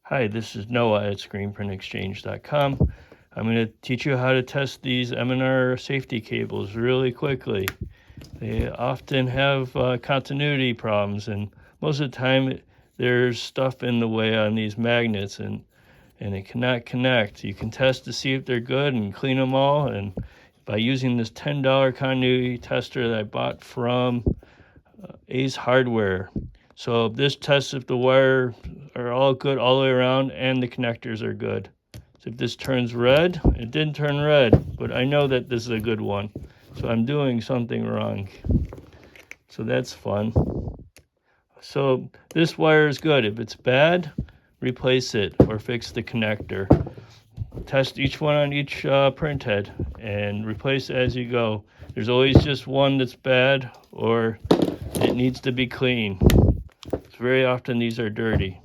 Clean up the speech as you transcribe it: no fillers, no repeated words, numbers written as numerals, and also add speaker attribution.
Speaker 1: Hi, this is Noah at screenprintexchange.com. I'm going to teach you how to test these M&R safety cables really quickly. They often have continuity problems, and most of the time there's stuff in the way on these magnets, and it cannot connect. You can test to see if they're good and clean them all, and by using this $10 continuity tester that I bought from Ace Hardware. So this tests if the wire are all good all the way around and the connectors are good. So if this turns red, it didn't turn red, but I know that this is a good one. So I'm doing something wrong. So that's fun. So this wire is good. If it's bad, replace it or fix the connector. Test each one on each print head and replace as you go. There's always just one that's bad or it needs to be clean. Very often these are dirty.